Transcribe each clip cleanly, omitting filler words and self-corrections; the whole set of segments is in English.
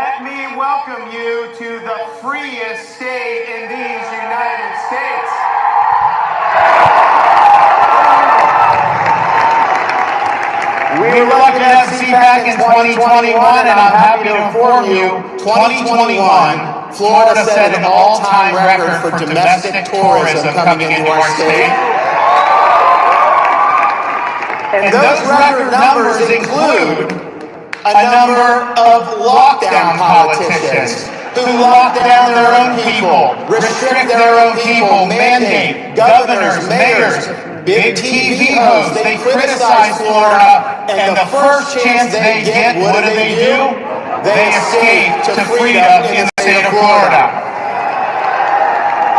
Let me welcome you to the freest state in these United States. We were lucky to have CPAC in 2021, and I'm happy to inform you, 2021, Florida set an all-time record for domestic tourism coming into our state. And those record numbers include a number of lockdown politicians who lock down their own people, restrict their own people, mandate governors, mayors, big TV hosts. They criticize Florida, and the first chance they get, what do? They escape to freedom in the state of Florida.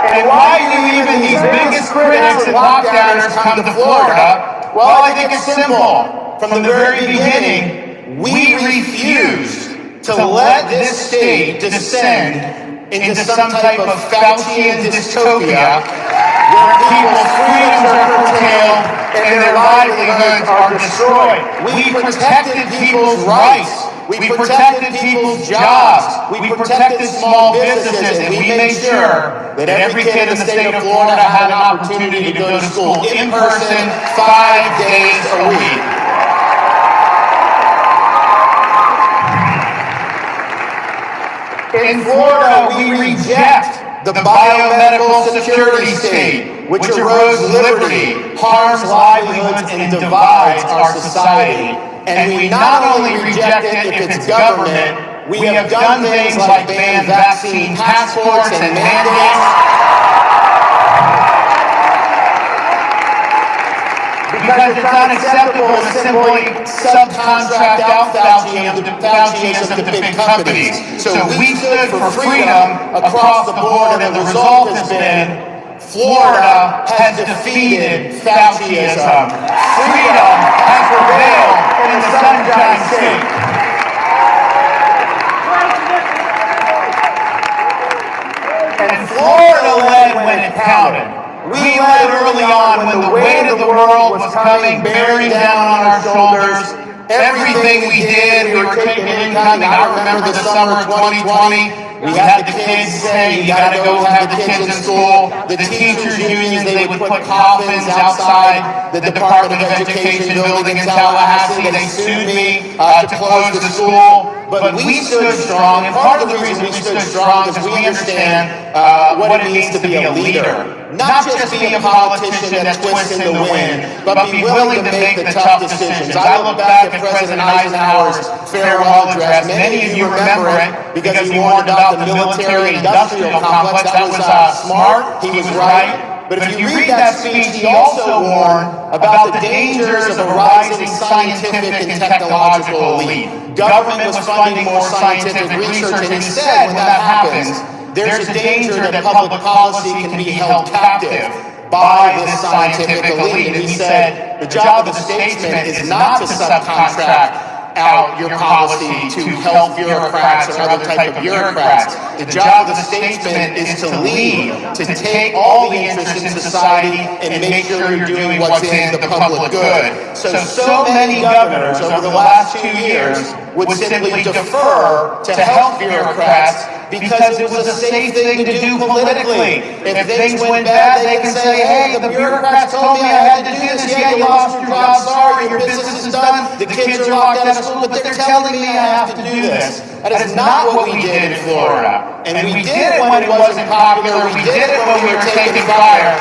And why do even these biggest critics and lockdowners come to Florida? Well, I think it's simple. From the very beginning, we refused to let this state descend into some type of Faucian dystopia where people's freedoms are curtailed and their livelihoods are destroyed. We protected people's rights. We protected people's jobs. We protected small businesses, and we made sure that every kid in the state of Florida had an opportunity to go to school in person 5 days a week. In Florida, we reject the biomedical security state, which erodes liberty, harms livelihoods, and divides our society. And we not only reject it if it's government, we have done things like ban vaccine passports and mandates. Because it's unacceptable to simply subcontract out Fauciism to big companies. So we stood for freedom across the board, and the result has been Florida has defeated Fauciism. Freedom has prevailed in the Sunshine State. And Florida led when it counted. We led early on when the weight of the world was coming bearing down on our shoulders. Everything we did, we were taking income. I remember the summer of 2020. We had the kids say, you gotta go have the kids in school. The teachers' unions, they would put coffins outside the Department of Education building in Tallahassee. They sued me to close the school. But we stood strong, and part of the reason we stood strong is we understand what it means to be a leader. Not just be a politician that twists in the wind, but be willing to make the tough decisions. I look back at President Eisenhower's farewell address. Many of you remember it because he warned about the military-industrial complex. That was smart. He was right. But if you read that speech, he also warned about the dangers of a rising scientific and technological elite. Government was funding more scientific research, and he said when that happens, there's a danger that public policy can be held captive by this scientific elite. And he said, the job of the statesman is not to subcontract out your policy to health bureaucrats or other type of bureaucrats. The job of the statesman is to lead, to take all the interests in society and make sure you're doing what's in the public good. So many governors over the last 2 years would simply defer to health bureaucrats because it was a safe thing to do politically. If things went bad, they can say, hey, the bureaucrats told me I had to do this. Yeah, you lost your job, sorry, your business is done, the kids are locked out of school, but they're telling me I have to do this. That is not what we did in Florida. And we did it when it wasn't popular, we did it when we were taking fire.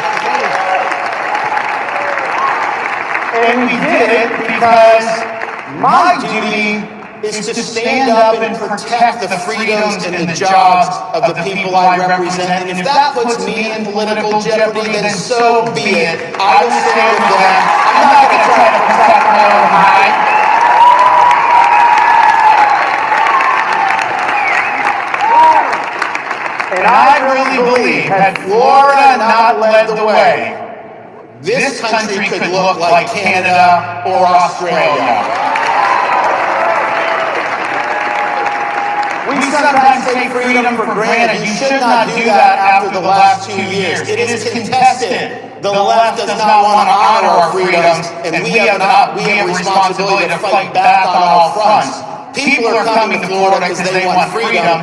And we did it because my duty is to stand up and protect the freedoms and the jobs of the people I represent. And if that puts me in political jeopardy, then so be it. I will stand with them. I'm not going to try to protect my own hide. And I really believe, had Florida not led the way, this country could look like Canada or Australia. We sometimes take freedom for granted. You should not do that after the last 2 years. It is contested. The left does not want to honor our freedoms, and we have a responsibility to fight back on all fronts. People are coming to Florida because they want freedom.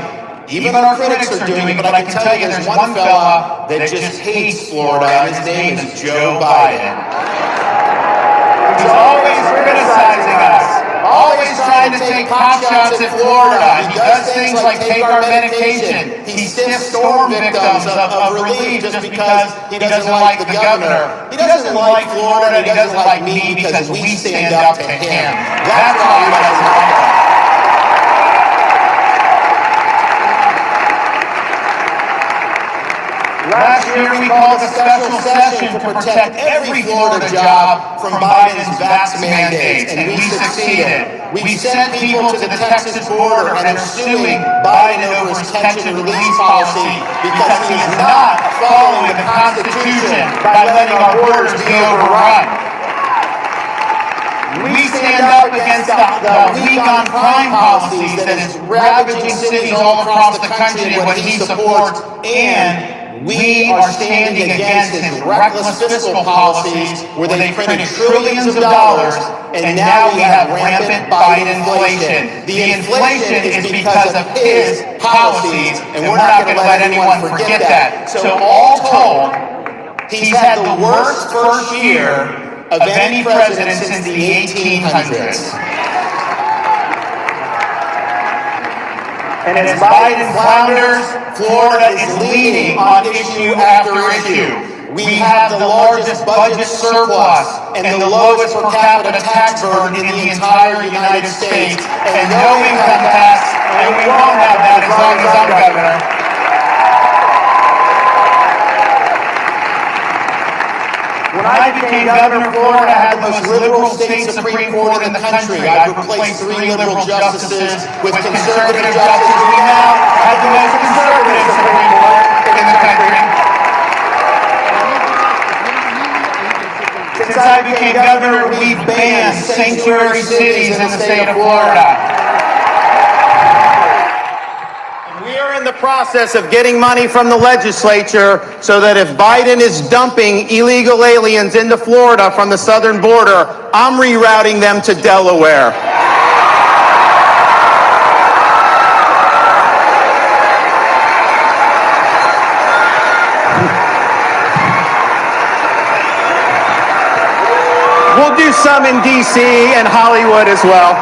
Even our critics are doing it, but I can tell you there's one fella that just hates Florida, and his name is Joe Biden. He's always criticizing us, always trying to take pot shots at Florida. He does things like take our medication. He stiffs storm victims of relief just because he doesn't like the governor. He doesn't like Florida, he doesn't like me because we stand up to him. That's why he doesn't like us. Last year, we called a special session to protect every Florida job from Biden's vax mandates, and we succeeded. We sent people to the Texas border and are suing Biden over his catch and release policy because he's not following the Constitution by letting our borders be overrun. We stand up against the weak on crime policies that is ravaging cities all across the country and what he supports, and we are standing against his reckless fiscal policies where they printed trillions of dollars, and now we have rampant Biden inflation. The inflation is because of his policies, and we're not going to let anyone forget that. So all told, he's had the worst first year of any president since the 1800s. And as Biden flounders, Florida is leading on issue after issue. We have the largest budget surplus and the lowest per capita tax burden in the entire United States, and no income tax, and we won't have that as long as I'm governor. When I became governor, Florida had the most liberal state Supreme Court in the country. I've replaced 3 liberal justices with conservative justices. We now have the most conservative Supreme Court in the country. Since I became governor, we've banned sanctuary cities in the state of Florida. In the process of getting money from the legislature so that if Biden is dumping illegal aliens into Florida from the southern border, I'm rerouting them to Delaware. We'll do some in D.C. and Hollywood as well.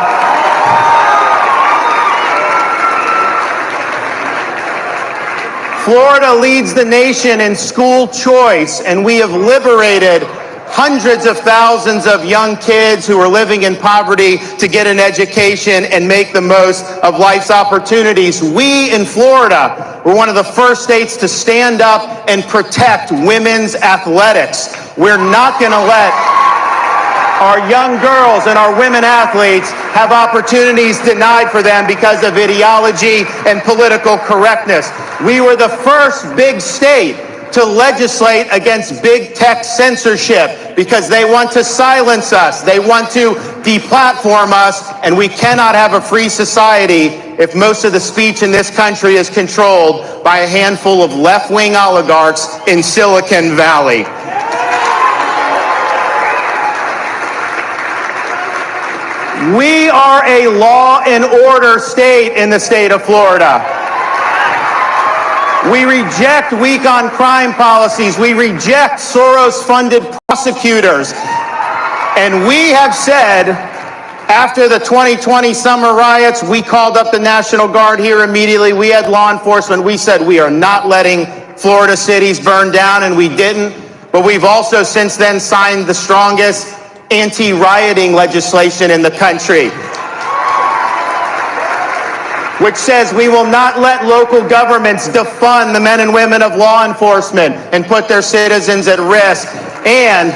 Florida leads the nation in school choice, and we have liberated hundreds of thousands of young kids who are living in poverty to get an education and make the most of life's opportunities. We in Florida were one of the first states to stand up and protect women's athletics. We're not going to let our young girls and our women athletes have opportunities denied for them because of ideology and political correctness. We were the first big state to legislate against big tech censorship because they want to silence us, they want to deplatform us, and we cannot have a free society if most of the speech in this country is controlled by a handful of left-wing oligarchs in Silicon Valley. We are a law and order state in the state of Florida. We reject weak on crime policies. We reject Soros-funded prosecutors. And we have said, after the 2020 summer riots, we called up the National Guard here immediately. We had law enforcement. We said we are not letting Florida cities burn down, and we didn't. But we've also since then signed the strongest anti-rioting legislation in the country, which says we will not let local governments defund the men and women of law enforcement and put their citizens at risk. And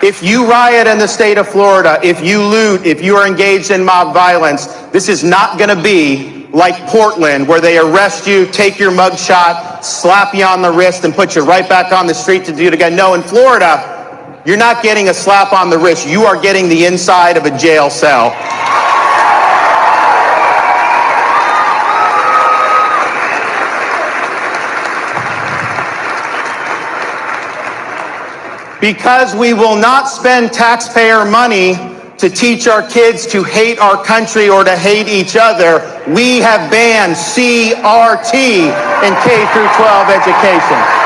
if you riot in the state of Florida, if you loot, if you are engaged in mob violence, this is not going to be like Portland, where they arrest you, take your mugshot, slap you on the wrist, and put you right back on the street to do it again. No, in Florida, you're not getting a slap on the wrist. You are getting the inside of a jail cell. Because we will not spend taxpayer money to teach our kids to hate our country or to hate each other, we have banned CRT in K through 12 education.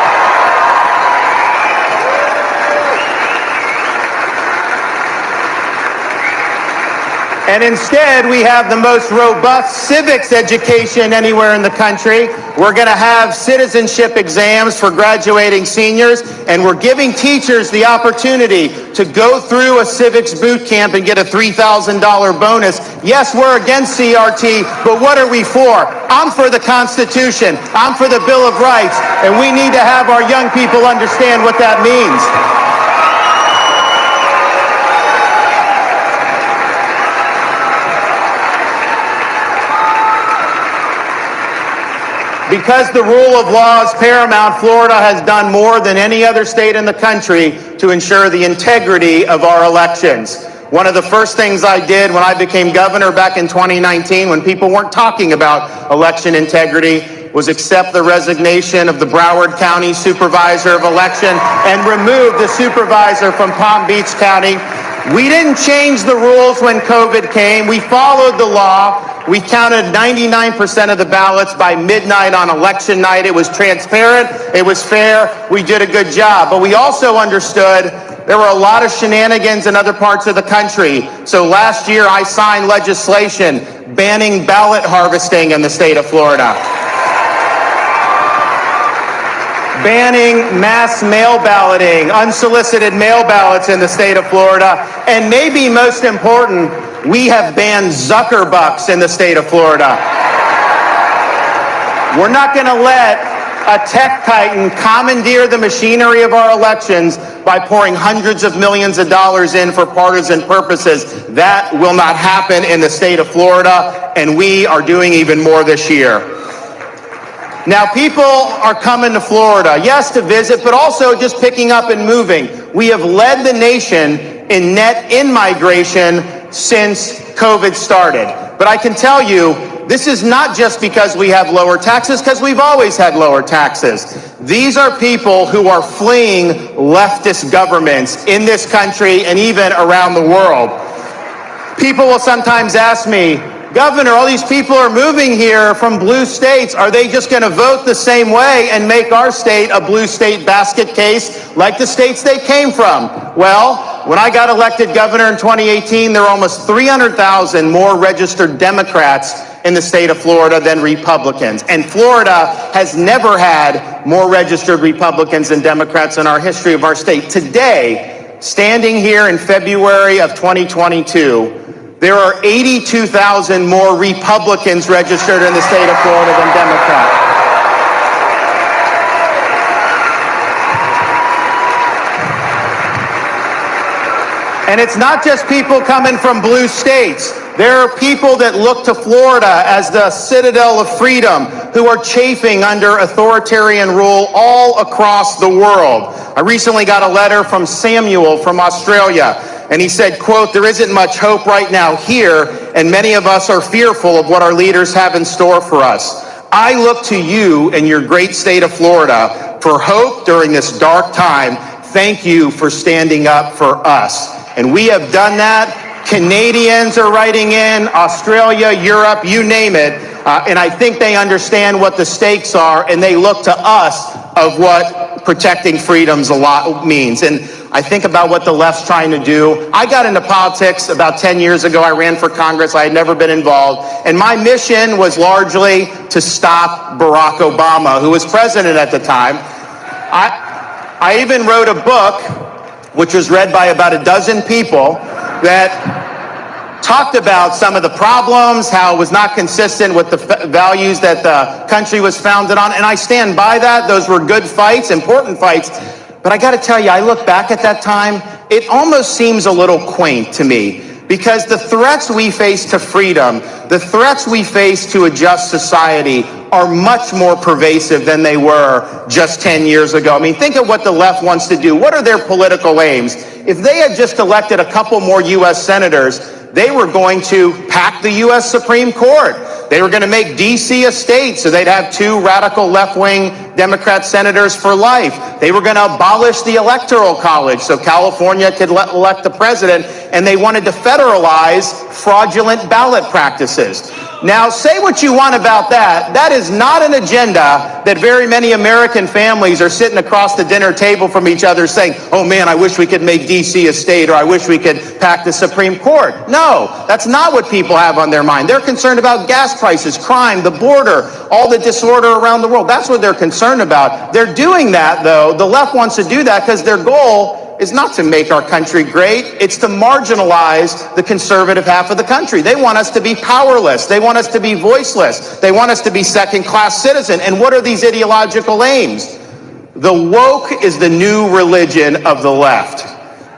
And instead, we have the most robust civics education anywhere in the country. We're going to have citizenship exams for graduating seniors, and we're giving teachers the opportunity to go through a civics boot camp and get a $3,000 bonus. Yes, we're against CRT, but what are we for? I'm for the Constitution. I'm for the Bill of Rights, and we need to have our young people understand what that means. Because the rule of law is paramount, Florida has done more than any other state in the country to ensure the integrity of our elections. One of the first things I did when I became governor back in 2019, when people weren't talking about election integrity, was accept the resignation of the Broward County Supervisor of Election and remove the supervisor from Palm Beach County. We didn't change the rules when COVID came. We followed the law. We counted 99% of the ballots by midnight on election night. It was transparent. It was fair. We did a good job. But we also understood there were a lot of shenanigans in other parts of the country. So last year, I signed legislation banning ballot harvesting in the state of Florida, banning mass mail balloting, unsolicited mail ballots in the state of Florida, and maybe most important, we have banned Zuckerbucks in the state of Florida. We're not going to let a tech titan commandeer the machinery of our elections by pouring hundreds of millions of dollars in for partisan purposes. That will not happen in the state of Florida, and we are doing even more this year. Now, people are coming to Florida, yes, to visit, but also just picking up and moving. We have led the nation in net in-migration since COVID started. But I can tell you, this is not just because we have lower taxes, because we've always had lower taxes. These are people who are fleeing leftist governments in this country and even around the world. People will sometimes ask me, Governor, all these people are moving here from blue states. Are they just going to vote the same way and make our state a blue state basket case like the states they came from? Well, when I got elected governor in 2018, there were almost 300,000 more registered Democrats in the state of Florida than Republicans. And Florida has never had more registered Republicans than Democrats in our history of our state. Today, standing here in February of 2022, there are 82,000 more Republicans registered in the state of Florida than Democrats. And it's not just people coming from blue states. There are people that look to Florida as the citadel of freedom who are chafing under authoritarian rule all across the world. I recently got a letter from Samuel from Australia. And he said, quote, "There isn't much hope right now here, and many of us are fearful of what our leaders have in store for us. I look to you and your great state of Florida for hope during this dark time. Thank you for standing up for us." And we have done that. Canadians are writing in, Australia, Europe, you name it. And I think they understand what the stakes are, and they look to us of what protecting freedoms a lot means. And I think about what the left's trying to do. I got into politics about 10 years ago. I ran for Congress. I had never been involved. And my mission was largely to stop Barack Obama, who was president at the time. I even wrote a book, which was read by about a dozen people, that talked about some of the problems, how it was not consistent with the values that the country was founded on. And I stand by that. Those were good fights, important fights. But I got to tell you, I look back at that time, it almost seems a little quaint to me, because the threats we face to freedom, the threats we face to a just society are much more pervasive than they were just 10 years ago. I mean, think of what the left wants to do. What are their political aims? If they had just elected a couple more U.S. senators, they were going to pack the U.S. Supreme Court. They were going to make D.C. a state, so they'd have 2 radical left-wing Democrat senators for life. They were going to abolish the Electoral College so California could elect the president, and they wanted to federalize fraudulent ballot practices. Now, say what you want about that. That is not an agenda that very many American families are sitting across the dinner table from each other saying, oh man, I wish we could make D.C. a state, or I wish we could pack the Supreme Court. No, that's not what people have on their mind. They're concerned about gas prices, crime, the border, all the disorder around the world. That's what they're concerned about. They're doing that, though. The left wants to do that because their goal is not to make our country great. It's to marginalize the conservative half of the country. They want us to be powerless. They want us to be voiceless. They want us to be second-class citizen. And what are these ideological aims? The woke is the new religion of the left.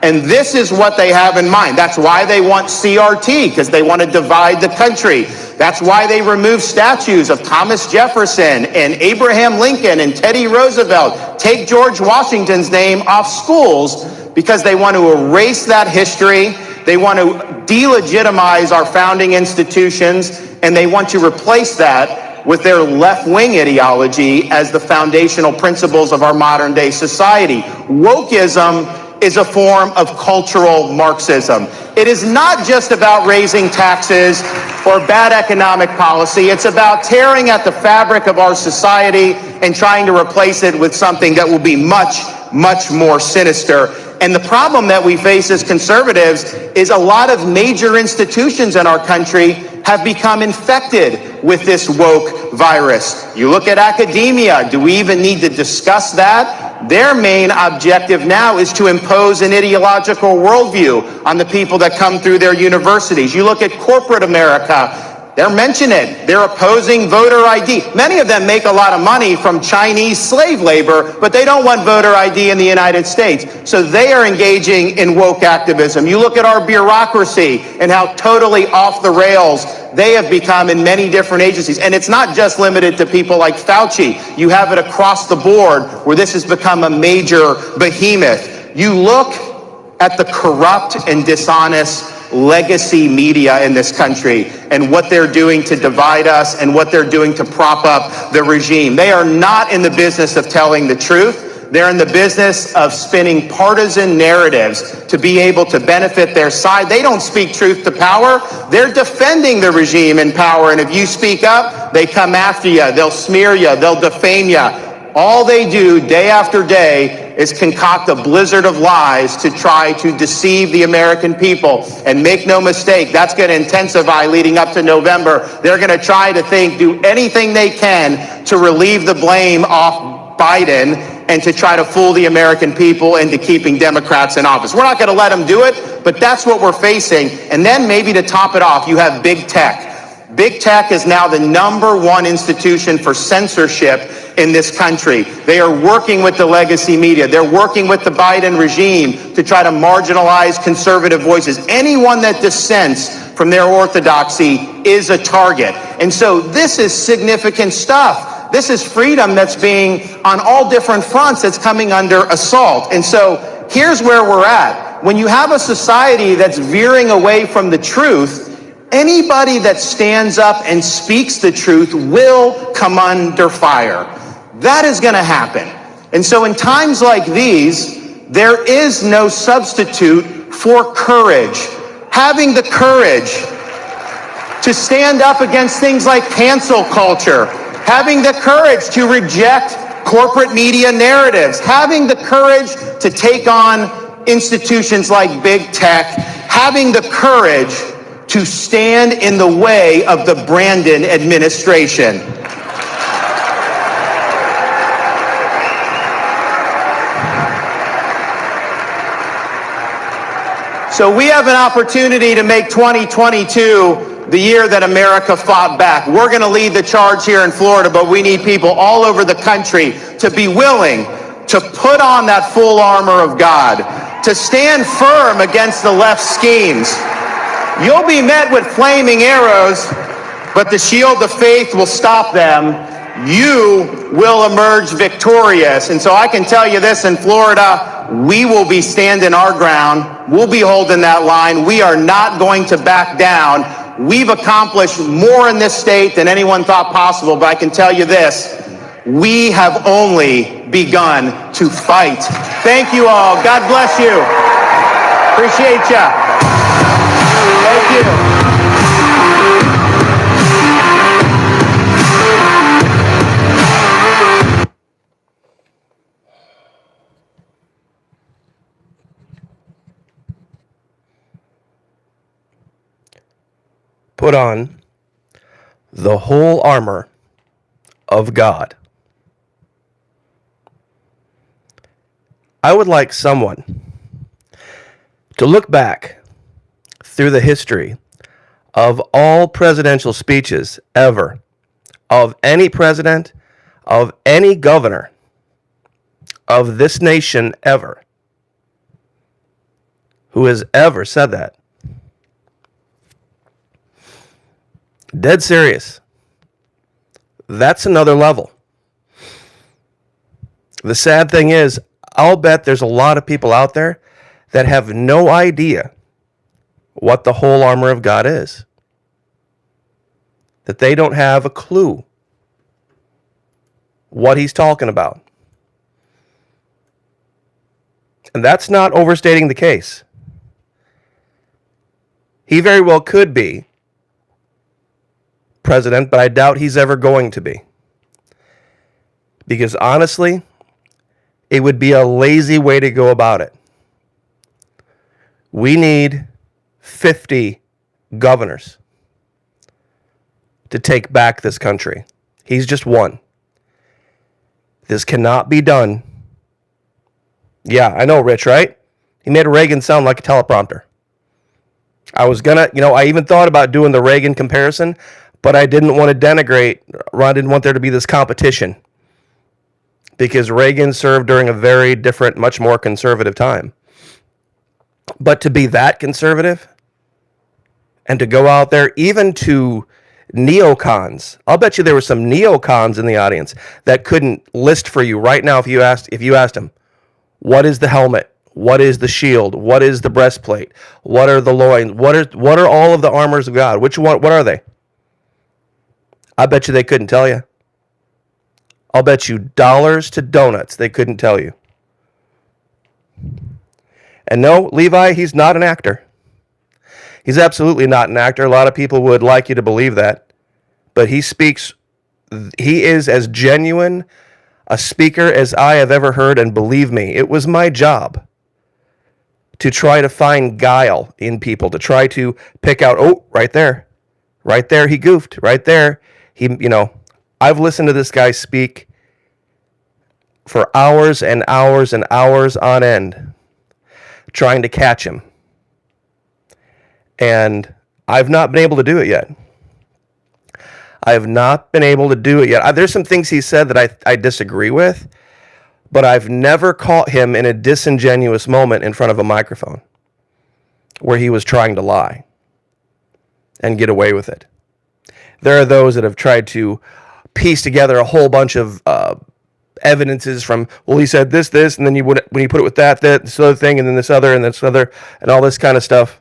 And this is what they have in mind. That's why they want CRT, because they want to divide the country. That's why they remove statues of Thomas Jefferson and Abraham Lincoln and Teddy Roosevelt. Take George Washington's name off schools because they want to erase that history. They want to delegitimize our founding institutions, and they want to replace that with their left-wing ideology as the foundational principles of our modern-day society. Wokeism is a form of cultural Marxism. It is not just about raising taxes or bad economic policy. It's about tearing at the fabric of our society and trying to replace it with something that will be much, much more sinister. And the problem that we face as conservatives is a lot of major institutions in our country have become infected with this woke virus. You look at academia. Do we even need to discuss that? Their main objective now is to impose an ideological worldview on the people that come through their universities. You look at corporate America. They're mentioning it. They're opposing voter ID. Many of them make a lot of money from Chinese slave labor, but they don't want voter ID in the United States. So they are engaging in woke activism. You look at our bureaucracy and how totally off the rails they have become in many different agencies. And it's not just limited to people like Fauci. You have it across the board where this has become a major behemoth. You look at the corrupt and dishonest legacy media in this country and what they're doing to divide us and what they're doing to prop up the regime. They are not in the business of telling the truth. They're in the business of spinning partisan narratives to be able to benefit their side. They don't speak truth to power. They're defending the regime in power. And if you speak up, they come after you. They'll smear you. They'll defame you. All they do day after day is concoct a blizzard of lies to try to deceive the American people. And make no mistake, that's going to intensify leading up to November. They're going to try to do anything they can to relieve the blame off Biden and to try to fool the American people into keeping Democrats in office. We're not going to let them do it, but that's what we're facing. And then maybe to top it off, you have big tech. Big tech is now the #1 institution for censorship in this country. They are working with the legacy media. They're working with the Biden regime to try to marginalize conservative voices. Anyone that dissents from their orthodoxy is a target. And so this is significant stuff. This is freedom that's being, on all different fronts, that's coming under assault. And so here's where we're at. When you have a society that's veering away from the truth, anybody that stands up and speaks the truth will come under fire. That is going to happen. And so in times like these, there is no substitute for courage. Having the courage to stand up against things like cancel culture, having the courage to reject corporate media narratives, having the courage to take on institutions like big tech, having the courage to stand in the way of the Brandon administration. So we have an opportunity to make 2022 the year that America fought back. We're going to lead the charge here in Florida, but we need people all over the country to be willing to put on that full armor of God, to stand firm against the left schemes. You'll be met with flaming arrows, but the shield of faith will stop them. you will emerge victorious. And so I can tell you this, in Florida, we will be standing our ground. We'll be holding that line. We are not going to back down. We've accomplished more in this state than anyone thought possible, but I can tell you this, we have only begun to fight. Thank you all. God bless you. Appreciate ya. Thank you. Put on the whole armor of God. I would like someone to look back through the history of all presidential speeches ever, of any president, of any governor of this nation ever, who has ever said that. Dead serious. That's another level. The sad thing is, I'll bet there's a lot of people out there that have no idea what the whole armor of God is. That they don't have a clue what he's talking about. And that's not overstating the case. He very well could be president, but I doubt he's ever going to be. Because honestly, it would be a lazy way to go about it. We need 50 governors to take back this country. He's just one. This cannot be done. Yeah, I know, Rich, right? He made Reagan sound like a teleprompter. I was gonna, I even thought about doing the Reagan comparison, but I didn't want to denigrate. Ron didn't want there to be this competition because Reagan served during a very different, much more conservative time. But to be that conservative and to go out there, even to neocons, I'll bet you there were some neocons in the audience that couldn't list for you right now if you asked them, what is the helmet? What is the shield? What is the breastplate? What are the loins? What are all of the armors of God? What are they? I bet you they couldn't tell you. I'll bet you dollars to donuts they couldn't tell you. And no, Levi, he's not an actor. He's absolutely not an actor. A lot of people would like you to believe that. But he is as genuine a speaker as I have ever heard, and believe me, it was my job to try to find guile in people, to try to pick out, right there, he goofed, right there. I've listened to this guy speak for hours and hours and hours on end, trying to catch him. And I've not been able to do it yet. There's some things he said that I disagree with, but I've never caught him in a disingenuous moment in front of a microphone where he was trying to lie and get away with it. There are those that have tried to piece together a whole bunch of evidences from, well, he said this, and then when you put it with that, this other thing, and then this other, and all this kind of stuff.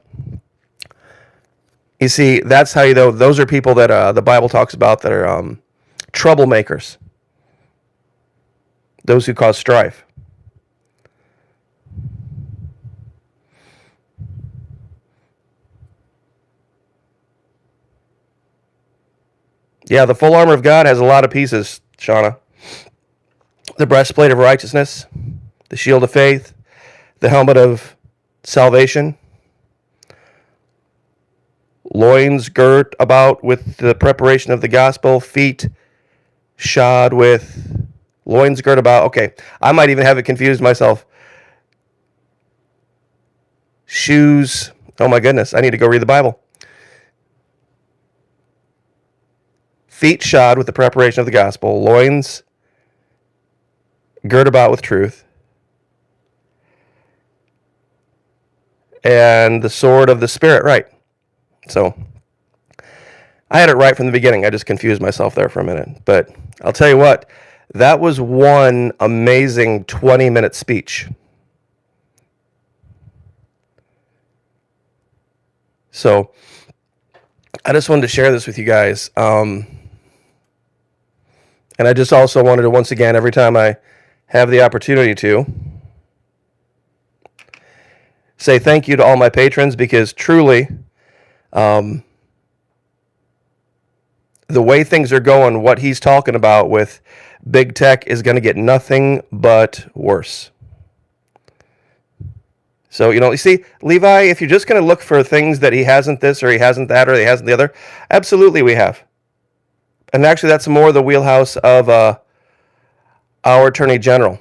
You see, that's how those are people that the Bible talks about that are troublemakers. Those who cause strife. Yeah, the full armor of God has a lot of pieces, Shauna. The breastplate of righteousness, the shield of faith, the helmet of salvation, loins girt about with the preparation of the gospel, feet shod with loins girt about. Okay, I might even have it confused myself. Shoes. Oh my goodness, I need to go read the Bible. Feet shod with the preparation of the gospel, loins girt about with truth, and the sword of the Spirit, right. So, I had it right from the beginning. I just confused myself there for a minute. But I'll tell you what, that was one amazing 20-minute speech. So I just wanted to share this with you guys. And I just also wanted to, once again, every time I have the opportunity to, say thank you to all my patrons, because truly, the way things are going, what he's talking about with big tech is going to get nothing but worse. So, you see, Levi, if you're just going to look for things that he hasn't this or he hasn't that or he hasn't the other, absolutely we have. And actually, that's more the wheelhouse of our Attorney General.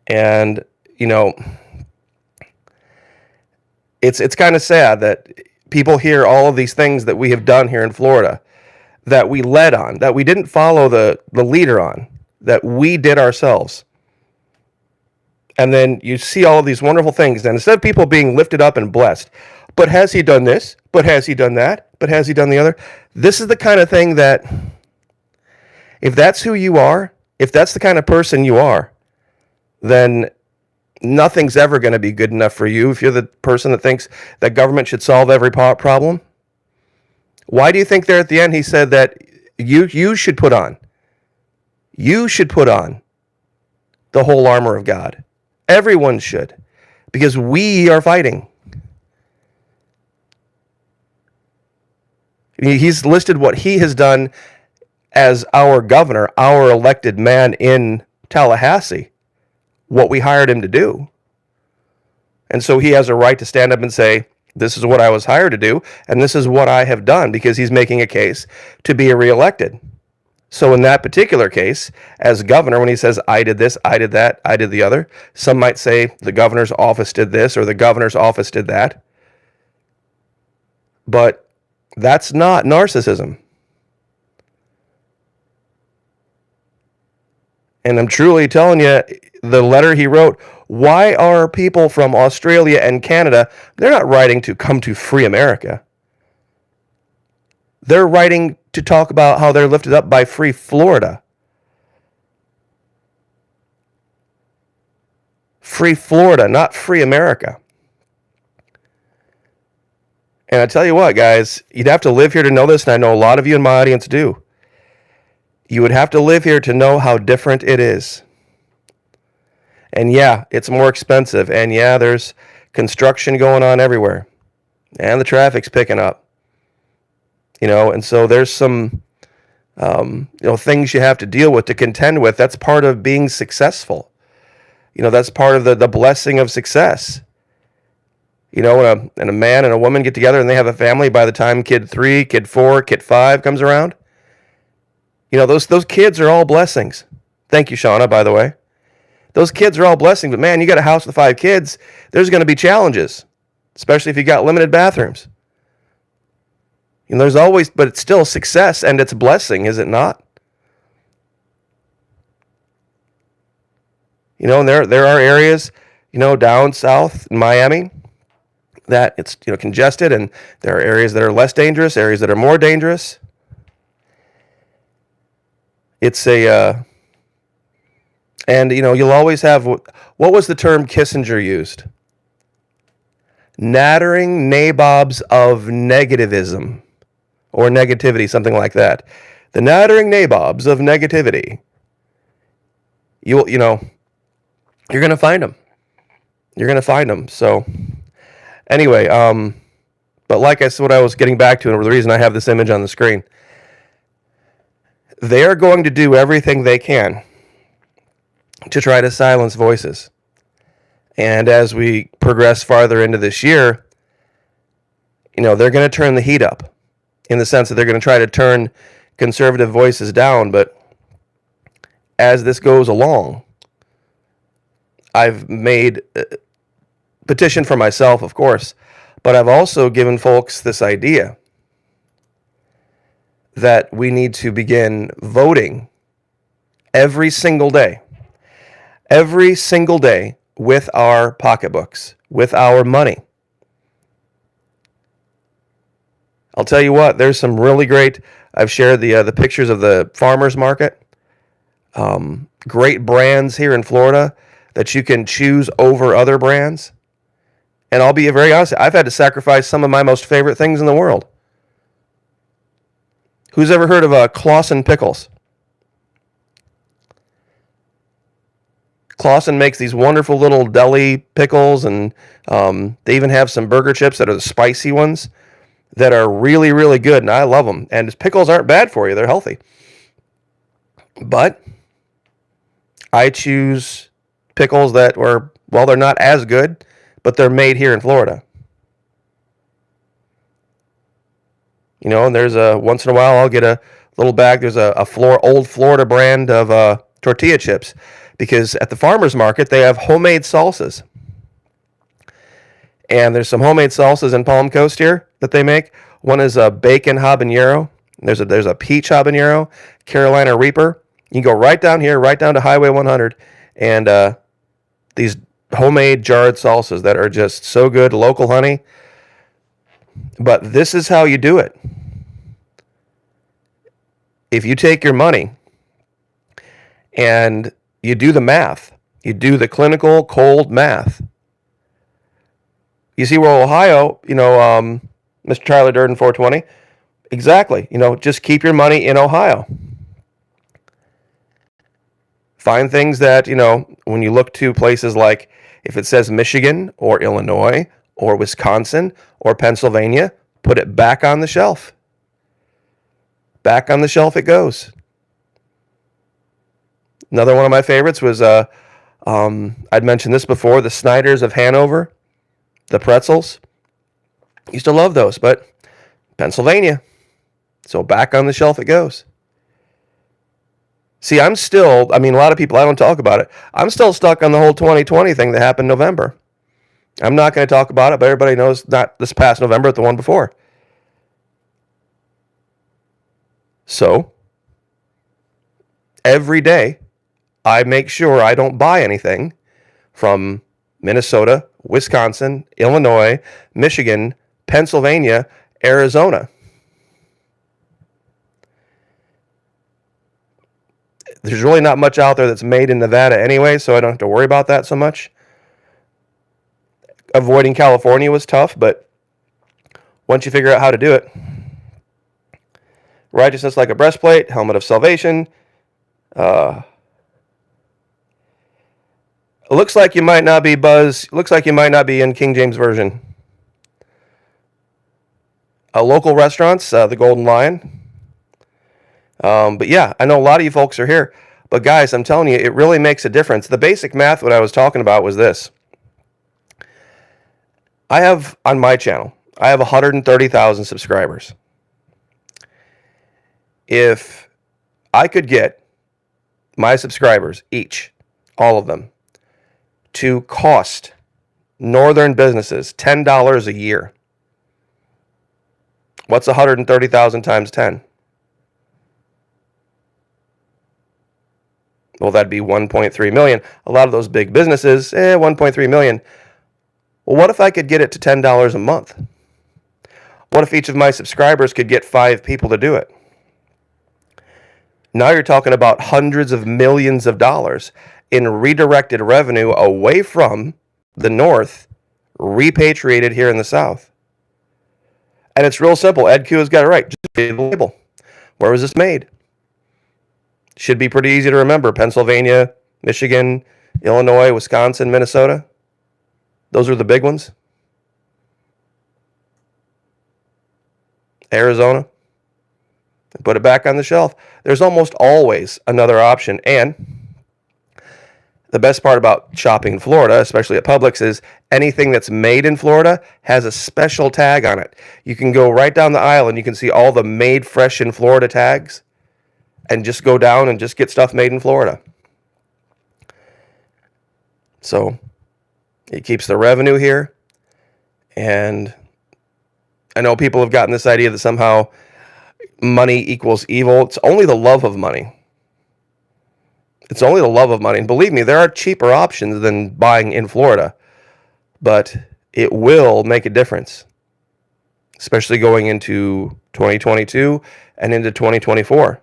And, it's kind of sad that people hear all of these things that we have done here in Florida, that we led on, that we didn't follow the leader on, that we did ourselves. And then you see all of these wonderful things. And instead of people being lifted up and blessed, but has he done this? But has he done that? But has he done the other? This is the kind of thing that, if that's who you are, if that's the kind of person you are, then nothing's ever going to be good enough for you. If you're the person that thinks that government should solve every problem, why do you think there at the end he said that you should put on the whole armor of God? Everyone should, because we are fighting. He's listed what he has done as our governor, our elected man in Tallahassee, what we hired him to do. And so he has a right to stand up and say, this is what I was hired to do, and this is what I have done, because he's making a case to be reelected. So in that particular case, as governor, when he says, I did this, I did that, I did the other, some might say the governor's office did this or the governor's office did that. But that's not narcissism. And I'm truly telling you, the letter he wrote, why are people from Australia and Canada, they're not writing to come to free America. They're writing to talk about how they're lifted up by free Florida. Free Florida, not free America. And I tell you what, guys, you'd have to live here to know this, and I know a lot of you in my audience do. You would have to live here to know how different it is. And yeah, it's more expensive. And yeah, there's construction going on everywhere. And the traffic's picking up. And so there's some, things you have to deal with, to contend with. That's part of being successful. That's part of the blessing of success. When a man and a woman get together and they have a family, by the time kid 3, kid 4, kid 5 comes around, those kids are all blessings. Thank you, Shauna, by the way. Those kids are all blessings. But man, you got a house with 5 kids, there's going to be challenges, especially if you got limited bathrooms. There's always, but it's still success and it's a blessing, is it not? And there are areas, down south in Miami that it's, congested, and there are areas that are less dangerous, areas that are more dangerous. It's and you'll always have, what was the term Kissinger used? Nattering nabobs of negativism. Or negativity, something like that. The nattering nabobs of negativity. You're going to find them. You're going to find them. So, anyway, but like I said, what I was getting back to, and the reason I have this image on the screen, they are going to do everything they can to try to silence voices. And as we progress farther into this year, they're going to turn the heat up, in the sense that they're going to try to turn conservative voices down. But as this goes along, I've made a petition for myself, of course, but I've also given folks this idea that we need to begin voting every single day with our pocketbooks, with our money. I'll tell you what, there's some really great, I've shared the pictures of the farmers market. Great brands here in Florida that you can choose over other brands. And I'll be very honest, I've had to sacrifice some of my most favorite things in the world. Who's ever heard of Clausen pickles? Clausen makes these wonderful little deli pickles, and they even have some burger chips that are the spicy ones that are really, really good, and I love them. And pickles aren't bad for you. They're healthy. But I choose pickles that were, well, they're not as good, but they're made here in Florida. You know, and there's once in a while I'll get a little bag. There's a old Florida brand of tortilla chips, because at the farmer's market they have homemade salsas. And there's some homemade salsas in Palm Coast here that they make. One is a bacon habanero. There's a peach habanero, Carolina Reaper. You can go right down here, right down to Highway 100, and these homemade jarred salsas that are just so good, local honey. But this is how you do it. If you take your money and you do the math, you do the clinical cold math. You see where Ohio, Mr. Tyler Durden 420, exactly, just keep your money in Ohio. Find things that, when you look to places like, if it says Michigan or Illinois or Wisconsin or Pennsylvania, put it back on the shelf. Back on the shelf it goes. Another one of my favorites was, I'd mentioned this before, the Snyder's of Hanover, the pretzels. Used to love those, but Pennsylvania. So back on the shelf it goes. See, a lot of people, I don't talk about it. I'm still stuck on the whole 2020 thing that happened in November. I'm not going to talk about it, but everybody knows not this past November, but the one before. So, every day, I make sure I don't buy anything from Minnesota, Wisconsin, Illinois, Michigan, Pennsylvania, Arizona. There's really not much out there that's made in Nevada anyway, so I don't have to worry about that so much. Avoiding California was tough, but once you figure out how to do it, righteousness like a breastplate, helmet of salvation. Looks like you might not be Looks like you might not be in King James Version. Local restaurants, the Golden Lion. But yeah, I know a lot of you folks are here. But guys, I'm telling you, it really makes a difference. The basic math, what I was talking about was this. I have, on my channel, I have 130,000 subscribers. If I could get my subscribers, each, all of them, to cost northern businesses $10 a year, what's 130,000 times 10? Well, that'd be 1.3 million. A lot of those big businesses, 1.3 million. Well, what if I could get it to $10 a month? What if each of my subscribers could get 5 people to do it? Now you're talking about hundreds of millions of dollars in redirected revenue away from the North, repatriated here in the South. And it's real simple. Ed Q has got it right. Just read the label. Where was this made? Should be pretty easy to remember. Pennsylvania, Michigan, Illinois, Wisconsin, Minnesota. Those are the big ones. Arizona. Put it back on the shelf. There's almost always another option. And the best part about shopping in Florida, especially at Publix, is anything that's made in Florida has a special tag on it. You can go right down the aisle and you can see all the made fresh in Florida tags, and just go down and just get stuff made in Florida. So it keeps the revenue here. And I know people have gotten this idea that somehow money equals evil. It's only the love of money. It's only the love of money. And believe me, there are cheaper options than buying in Florida. But it will make a difference. especially going into 2022 and into 2024.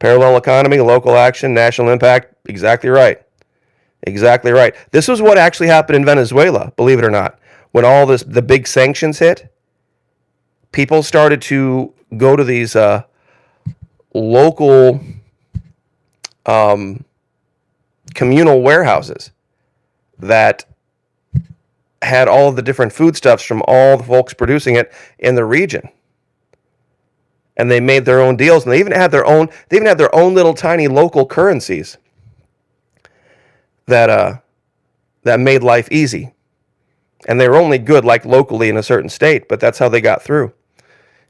Parallel economy, local action, national impact. Exactly right. Exactly right. This was what actually happened in Venezuela, believe it or not. When all the big sanctions hit, people started to go to these local communal warehouses that had all of the different foodstuffs from all the folks producing it in the region. And they made their own deals, and they even had their own little tiny local currencies that made life easy. And they were only good like locally in a certain state, but that's how they got through.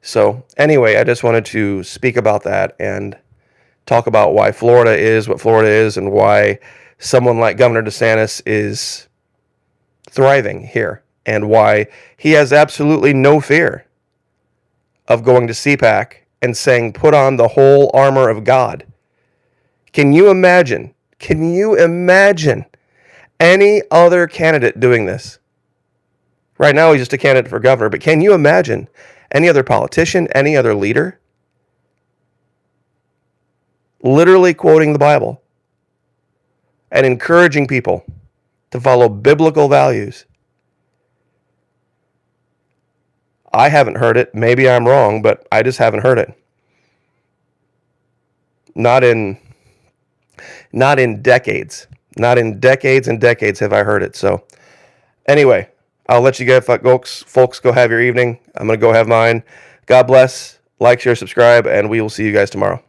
So anyway, I just wanted to speak about that and talk about why Florida is what Florida is and why someone like Governor DeSantis is thriving here and why he has absolutely no fear of going to CPAC and saying, put on the whole armor of God. Can you imagine any other candidate doing this? Right now, he's just a candidate for governor, but can you imagine any other politician, any other leader, literally quoting the Bible and encouraging people to follow biblical values? I haven't heard it. Maybe I'm wrong, but I just haven't heard it. Not in decades. Not in decades and decades have I heard it. So anyway, I'll let you guys folks go have your evening. I'm going to go have mine. God bless. Like, share, subscribe, and we will see you guys tomorrow.